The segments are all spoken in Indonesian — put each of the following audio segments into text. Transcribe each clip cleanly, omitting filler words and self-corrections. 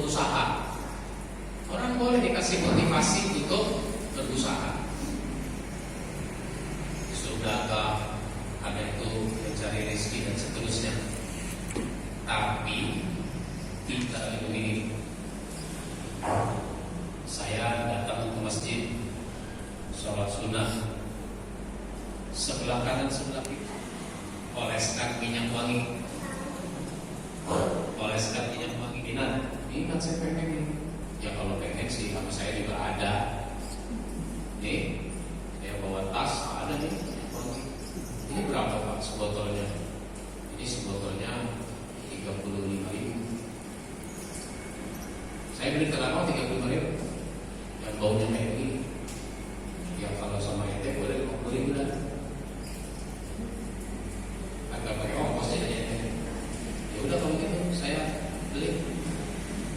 berusaha. Orang boleh dikasih motivasi untuk berusaha. Sudah ada itu mencari rezeki dan seterusnya. Tapi kita ini, saya datang ke masjid, sholat sunnah, sebelah kanan sebelah kiri oleskan minyak wangi, oleskan minyak wangi. Ingat saya pengen ini. Ya kalau pengen sih, sama saya juga ada. Nih, saya bawa tas, ada nih minyak wangi. Ini berapa Pak sebotolnya? Ini sebotolnya 35.000. Saya beli terlalu 35.000. Yang baunya kayak begini. Ya kalau sama ente boleh 50.000 lah. Agak pakai ongkos aja ente. Ya udah kalau gitu saya beli.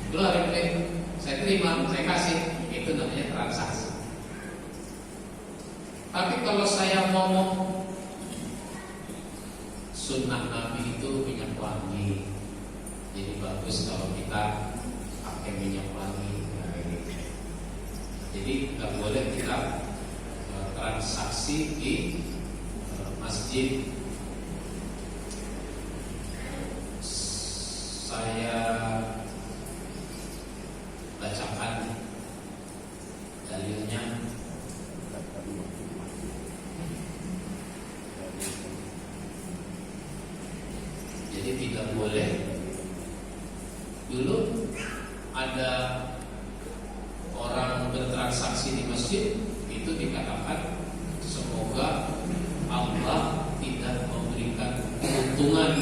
Keluar beli. Saya terima, saya kasih. Itu namanya transaksi. Tapi kalau saya ngomong sunnah Nabi itu minyak wangi. Jadi bagus kalau kita pakai minyak wangi. Nah, ini. Jadi nggak boleh kita transaksi di masjid. Saya bacakan dalilnya. Jadi tidak boleh. Dulu ada orang bertransaksi di masjid, itu dikatakan semoga Allah tidak memberikan keuntungan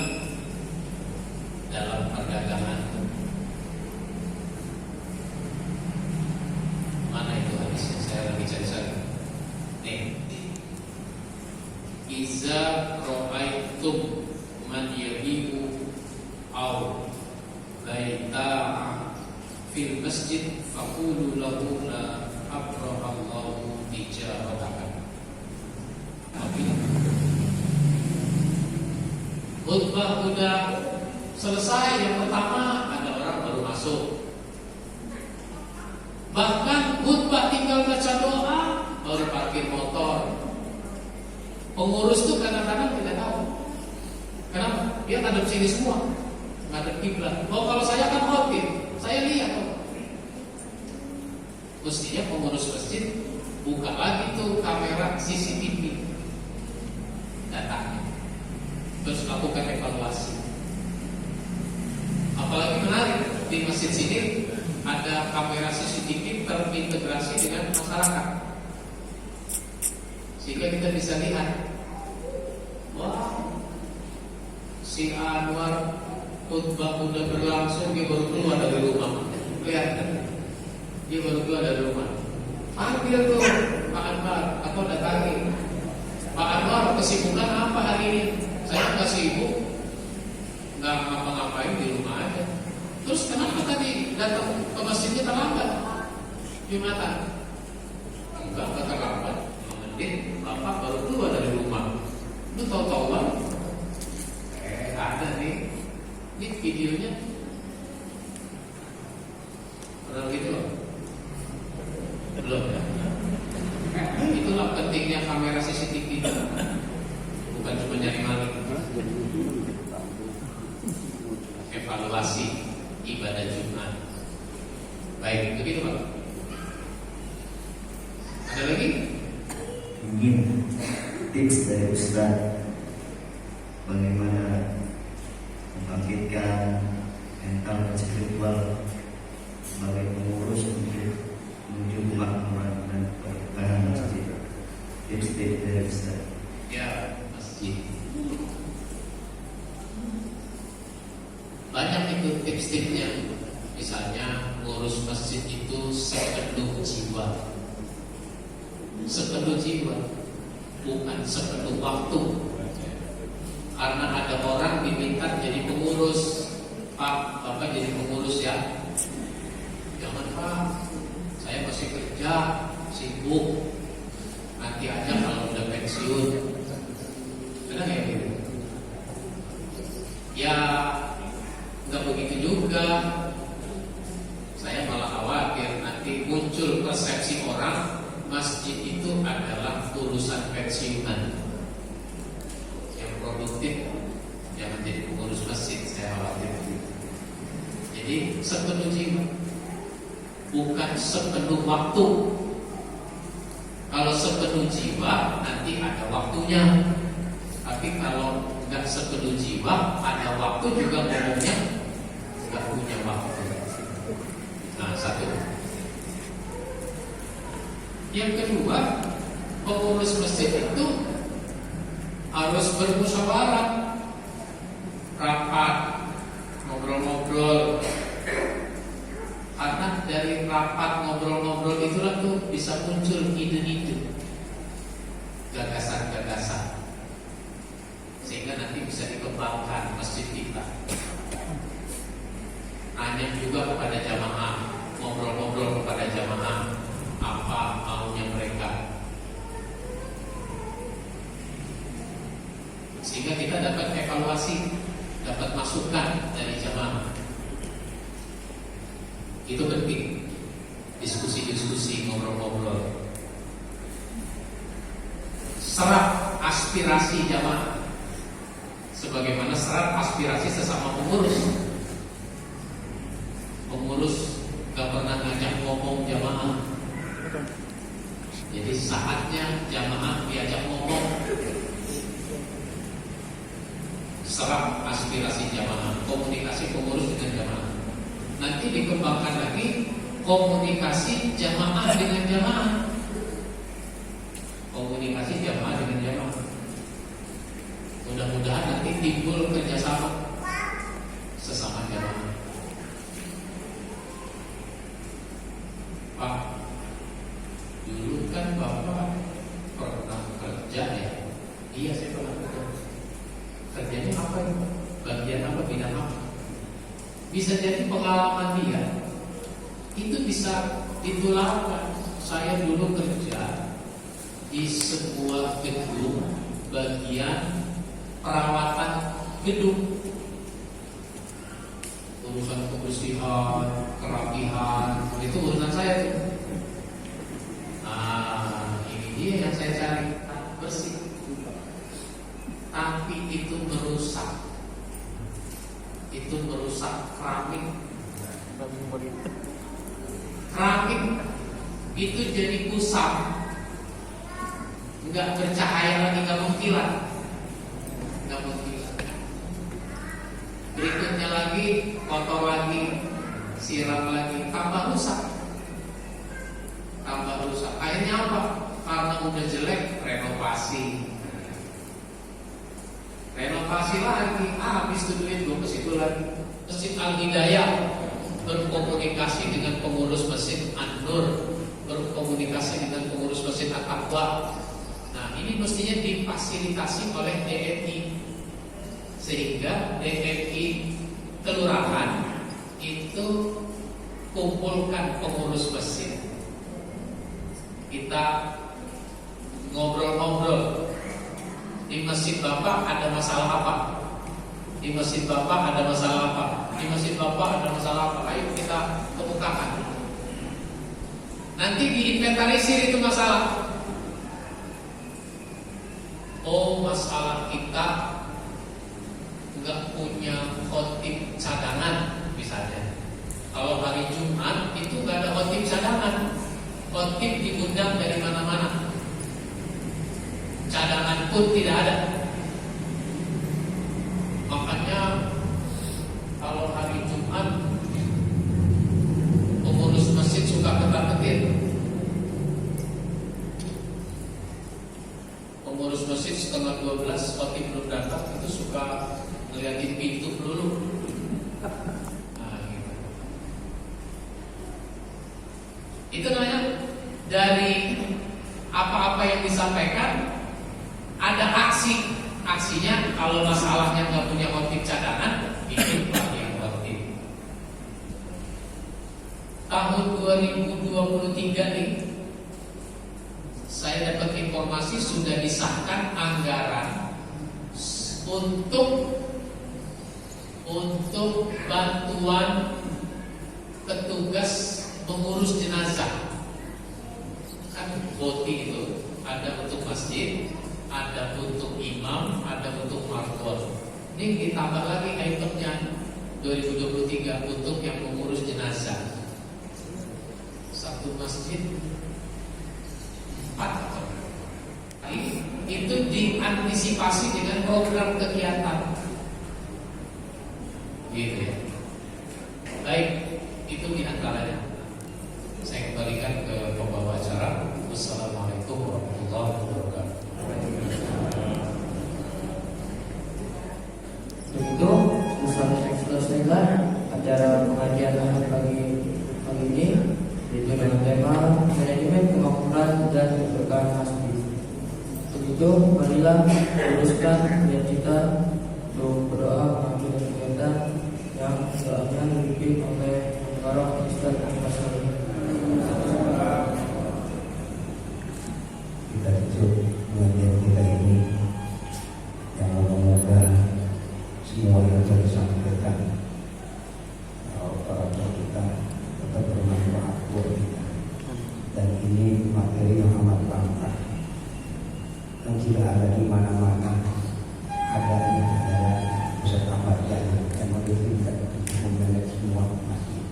dalam perdagangan. Mana itu hadisnya? Saya lagi cari-cari. Nih, iza ra'aitum man yabi'u aw baita'a fil masjid faqulu lahu la abrahallahu tijaratakan. Khutbah udah selesai, yang pertama ada orang baru masuk. Bahkan khutbah tinggal baca doa, baru parkir motor. Pengurus tuh kadang-kadang tidak tahu. Kenapa? Dia ngadep sini semua, ngadep kiblat. Oh kalau saya kan khotib, saya lihat kok. Mestinya pengurus masjid buka lagi tuh kamera CCTV datanya, terus lakukan evaluasi. Apalagi menarik, di masjid sini ada kamera CCTV terintegrasi dengan masyarakat, sehingga kita bisa lihat, wah, si Anwar khutbah udah berlangsung, dia baru keluar dari rumah. Lihat, dia baru keluar dari rumah. Panggil tuh Pak Anwar, aku datangi. Pak Anwar, kesibukan apa hari ini? Saya nggak sibuk, nggak ngapa-ngapain, di rumah aja. Terus kenapa tadi datang ke masjidnya terlambat? Gimana? Enggak terlambat, 5 menit. Bapak baru keluar dari rumah. Lu tahu-tahu banget. Ada nih, ini videonya. Pernah gitu loh? Belum ya? Itulah pentingnya kamera CCTV. Bukan cuma nyari maling. Evaluasi ibadah Jumat. Baik, begitu Pak. Ada lagi? Mungkin tips dari Ustaz bagaimana membangkitkan mental dan spiritual sebagai pengurus untuk menuju kemakmuran dan perkembangan masjid. Tips-tips dari Ustaz. Ya, masjid. Banyak itu tips-tipsnya. Misalnya ngurus masjid itu sepenuh jiwa. Sepenuh jiwa, bukan sepenuh waktu. Karena ada orang diminta jadi pengurus. Pak, Bapak jadi pengurus ya. Jangan Pak, saya masih kerja, sibuk. Nanti aja kalau udah pensiun. Benar ya gitu? Ya, nggak begitu juga. masjid itu adalah urusan pensiunan. Yang produktif jangan jadi pengurus masjid, saya khawatir. Jadi sepenuh jiwa, bukan sepenuh waktu. Kalau sepenuh jiwa nanti ada waktunya. Tapi kalau nggak sepenuh jiwa, ada waktu juga ngomongnya nggak punya waktu. Nah, satu. Yang kedua, pengurus masjid itu harus bermusyawarah, rapat, ngobrol-ngobrol. Karena dari rapat ngobrol-ngobrol itulah tuh bisa muncul ide-ide, gagasan-gagasan, sehingga nanti bisa dikembangkan masjid kita. Nanya juga kepada jamaah, ngobrol-ngobrol kepada jamaah, apa maunya mereka, sehingga kita dapat evaluasi, dapat masukan dari jamaah. Itu penting, diskusi-diskusi, ngobrol-ngobrol. Serap aspirasi jamaah, sebagaimana serap aspirasi sesama pengurus. Pengurus gak pernah ngajak ngomong jamaah. Jadi saatnya jamaah diajak ngomong. Serap aspirasi jamaah, komunikasi pengurus dengan jamaah. Nanti dikembangkan lagi komunikasi jamaah dengan jamaah. Komunikasi jamaah dengan jamaah. Mudah-mudahan nanti timbul kerjasama sesama jamaah. Pak, dulu kan Bapak pernah kerja ya? Iya, saya pernah kerja. Kerjanya apa ya? Bagian apa, bidang apa? Bisa jadi pengalaman dia itu bisa ditularkan. Saya dulu kerja di sebuah gedung bagian perawatan gedung, urusan kebersihan, kerapihan, itu urusan saya tuh. Nah, ini dia yang saya cari, bersih. Tapi itu merusak keramik. Keramik itu jadi kusam, nggak bercahaya lagi, nggak mengkilat. Berikutnya lagi kotor lagi, siram lagi, tambah rusak. Akhirnya apa? Karena udah jelek, renovasi lagi. Habis itu duit gue ke situ lagi. Masjid Al-Hidayah berkomunikasi dengan pengurus Masjid An-Nur, berkomunikasi dengan pengurus Masjid At-Taqwa. Nah, ini mestinya difasilitasi oleh DMI, sehingga DMI kelurahan itu kumpulkan pengurus masjid. Kita ngobrol-ngobrol. Di masjid Bapak ada masalah apa? Di masjid Bapak ada masalah apa? Di masjid Bapak ada masalah apa? Ayo kita kemukakan. Nanti diinventarisir itu masalah. Oh, masalah kita nggak punya khotib cadangan misalnya. Kalau hari Jumat itu nggak ada khotib cadangan. Khotib diundang dari mana-mana, cadangan pun tidak ada. Makanya kalau hari Jumat pengurus masjid suka ketar-ketir. Pengurus masjid setengah 12 khotib belum datang itu suka ngeliatin pintu dulu. Nah, gitu. Itu namanya dari apa-apa yang disampaikan ada aksi. Aksinya kalau masalahnya nggak punya khotib cadangan, ini yang khotib. Tahun 2023 nih, saya dapat informasi sudah disahkan anggaran untuk bantuan petugas mengurus jenazah. Kan Boti itu ada untuk masjid, ada untuk imam, ada untuk markor. Ini ditambah lagi itemnya 2023 untuk yang mengurus jenazah. Satu masjid 4 atau itu diantisipasi dengan program kegiatan. Gitu ya. Baik, itu diantaranya. Saya kembalikan ke pembawa acara. Wassalamualaikum warahmatullahi wabarakatuh. Begitu, selesailah acara pengajian pagi ini dengan tema manajemen kemakmuran dan keberkahan hasbi. Begitu, marilah luruskan niat kita untuk berdoa mengambil kegiatan yang doanya dipimpin oleh para Ustaz Ahmad Salim. Kita tutup pengajian kita ini yang semoga semua yang telah disampaikan para kita tetap bermanfaat buat kita. Dan ini materi yang amat langka dan tidak ada di mana-mana. Adanya adalah Ustaz Ahmad yang membimbingkan memanage semua masjid.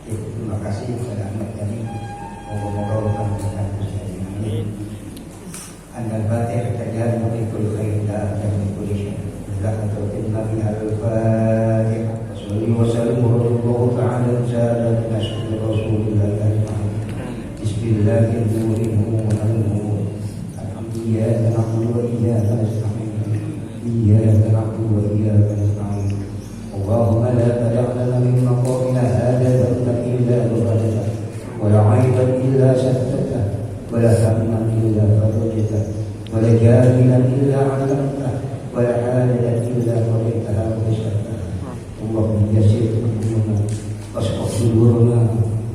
Terima kasih kepada Ahmad Jami. Moga-moga berkah berkah. Amin. Al-Fatihah tajal min kulli khairin la min kulli syai'. Bismillahirrahmanirrahim. Al-Fatihah. Wassalli wa sallim Allahu ta'ala ala sayyidina Rasulillah ajma'in. Bismillahirrahmanirrahim. Alhamdulillah na'budu wa iyyaka nasta'in. Iyyaka na'budu wa iyyaka nasta'in. Allahumma la tad'a lana min maqamina hadha dhanban illa ghfarta wa la 'ayban illa sattata wa la hamman illa farajta wa la jahilan illa 'allamta wa la hajatan illa qadaytaha wa yassarta. Allahumma yassir umurana washrah sudurana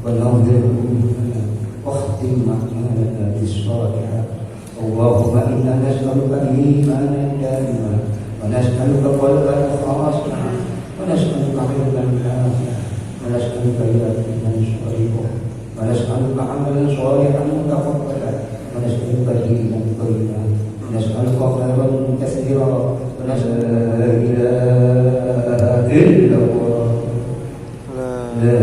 wa nawwir qulubana واختم أعمالنا بالصالحات. اللهم إنا نسألك إيمانا دائما ونسألك قلبا خاشعا ونسألك علما نافعا ونسألك يقينا صادقا ونسألك عملا صالحا متقبلا ونسألك دينا قيما ونسألك خيرا كثيرا ونسأل لا إله إلا الله لا